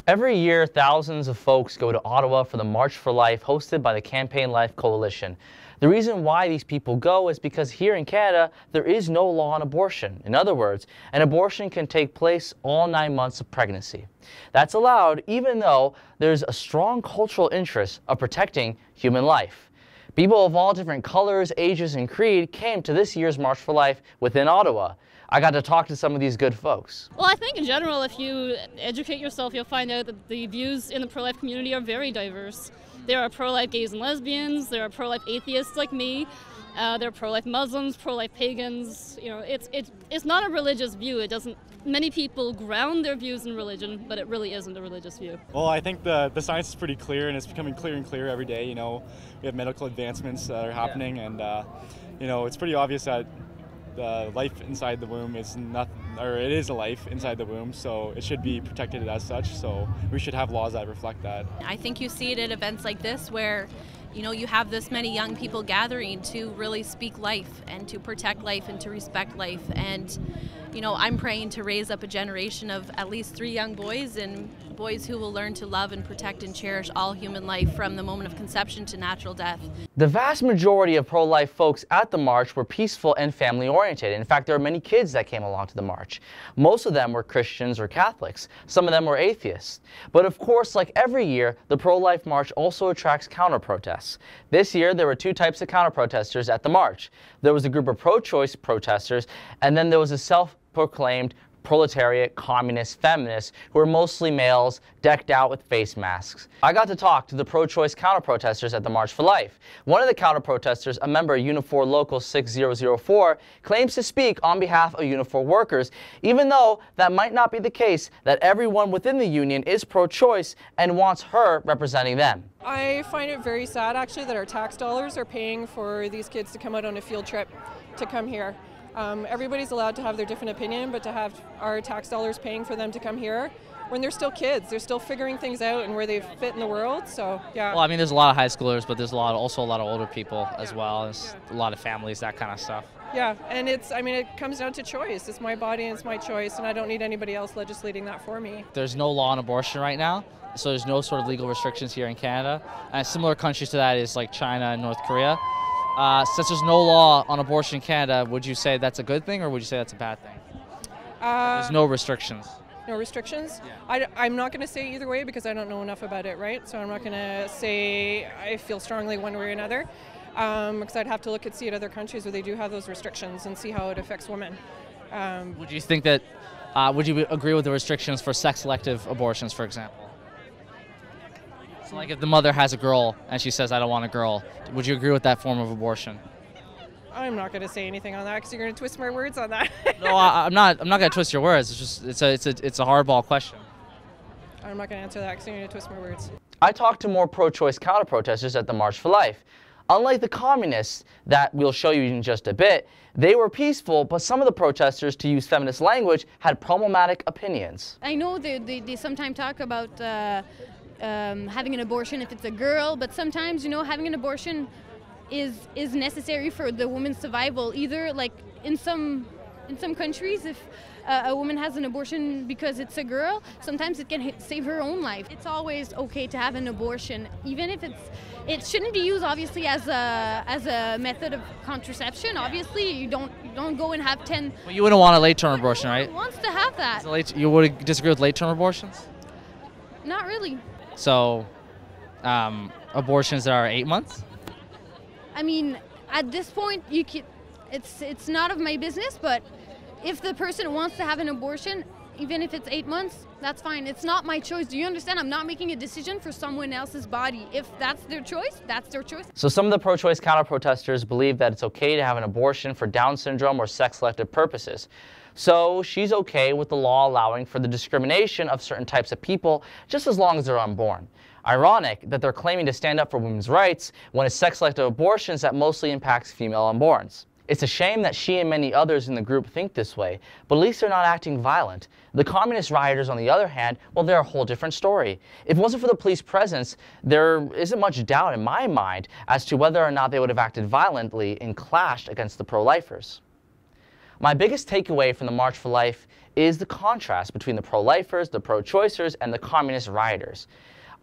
Every year, thousands of folks go to Ottawa for the March for Life hosted by the Campaign Life Coalition. The reason why these people go is because here in Canada, there is no law on abortion. In other words, an abortion can take place all 9 months of pregnancy. That's allowed even though there's a strong cultural interest of protecting human life. People of all different colors, ages, and creed came to this year's March for Life within Ottawa. I got to talk to some of these good folks. Well, I think in general, if you educate yourself, you'll find out that the views in the pro-life community are very diverse. There are pro-life gays and lesbians, there are pro-life atheists like me, there are pro-life Muslims, pro-life pagans. You know, it's not a religious view. It doesn't. Many people ground their views in religion, but it really isn't a religious view. Well, I think the science is pretty clear, and it's becoming clearer and clearer every day. You know, we have medical advancements that are happening, and you know, it's pretty obvious that the life inside the womb is nothing, or it is a life inside the womb, so it should be protected as such. So we should have laws that reflect that. I think you see it at events like this where, you know, you have this many young people gathering to really speak life and to protect life and to respect life. And, you know, I'm praying to raise up a generation of at least 3 young boys, and boys who will learn to love and protect and cherish all human life from the moment of conception to natural death. The vast majority of pro-life folks at the march were peaceful and family-oriented. In fact, there were many kids that came along to the march. Most of them were Christians or Catholics. Some of them were atheists. But of course, like every year, the pro-life march also attracts counter-protests. This year, there were 2 types of counter-protesters at the march. There was a group of pro-choice protesters, and then there was a self-proclaimed proletariat, communist, feminists who were mostly males decked out with face masks. I got to talk to the pro-choice counter-protesters at the March for Life. One of the counter-protesters, a member of Unifor Local 6004, claims to speak on behalf of Unifor workers, even though that might not be the case, that everyone within the union is pro-choice and wants her representing them. I find it very sad actually that our tax dollars are paying for these kids to come out on a field trip to come here. Everybody's allowed to have their different opinion, but to have our tax dollars paying for them to come here when they're still kids, they're still figuring things out and where they fit in the world, so yeah. Well, I mean, there's a lot of high schoolers, but there's also a lot of older people as well. There's a lot of families, that kind of stuff. Yeah, and it comes down to choice. It's my body and it's my choice, and I don't need anybody else legislating that for me. There's no law on abortion right now, so there's no sort of legal restrictions here in Canada. And similar countries to that is like China and North Korea. Since there's no law on abortion in Canada, would you say that's a good thing or would you say that's a bad thing? There's no restrictions. No restrictions? Yeah. I'm not going to say either way because I don't know enough about it, right? So I'm not going to say I feel strongly one way or another because I'd have to look and see at other countries where they do have those restrictions and see how it affects women. Would you think that, would you agree with the restrictions for sex-selective abortions, for example? So like if the mother has a girl and she says, I don't want a girl, would you agree with that form of abortion? I'm not going to say anything on that because you're going to twist my words on that. No, I'm not going to twist your words. It's just it's a hardball question. I'm not going to answer that because you're going to twist my words. I talked to more pro-choice counter-protesters at the March for Life. Unlike the communists that we'll show you in just a bit, they were peaceful, but some of the protesters, to use feminist language, had problematic opinions. I know they sometimes talk about having an abortion if it's a girl, but sometimes, you know, having an abortion is necessary for the woman's survival. Either like in some countries, if a woman has an abortion because it's a girl, sometimes it can save her own life. It's always okay to have an abortion, even if it shouldn't be used obviously as a method of contraception. Obviously, you don't go and have 10. Well, you wouldn't want a late-term abortion, right? Who wants to have that? You would disagree with late-term abortions? Not really. So, abortions that are 8 months? I mean, at this point, it's not of my business, but if the person wants to have an abortion, even if it's 8 months, that's fine. It's not my choice. Do you understand? I'm not making a decision for someone else's body. If that's their choice, that's their choice. So some of the pro-choice counter-protesters believe that it's okay to have an abortion for Down syndrome or sex-selective purposes. So she's okay with the law allowing for the discrimination of certain types of people just as long as they're unborn. Ironic that they're claiming to stand up for women's rights when it's sex-selective abortions that mostly impacts female unborns. It's a shame that she and many others in the group think this way, but at least they're not acting violent. The communist rioters, on the other hand, well, they're a whole different story. If it wasn't for the police presence, there isn't much doubt in my mind as to whether or not they would have acted violently and clashed against the pro-lifers. My biggest takeaway from the March for Life is the contrast between the pro-lifers, the pro-choicers, and the communist rioters.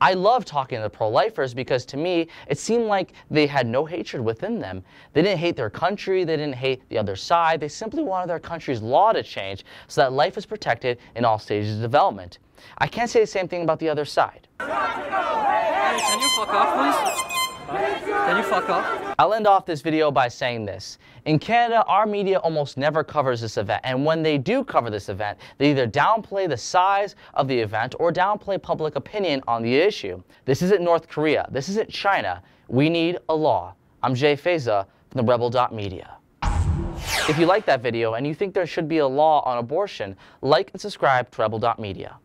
I love talking to the pro-lifers because to me, it seemed like they had no hatred within them. They didn't hate their country, they didn't hate the other side, they simply wanted their country's law to change so that life is protected in all stages of development. I can't say the same thing about the other side. Hey, can you fuck off, please? Can you fuck off? I'll end off this video by saying this. In Canada, our media almost never covers this event, and when they do cover this event, they either downplay the size of the event or downplay public opinion on the issue. This isn't North Korea. This isn't China. We need a law. I'm Fayza from the Rebel.media. If you like that video and you think there should be a law on abortion, like and subscribe to Rebel.media.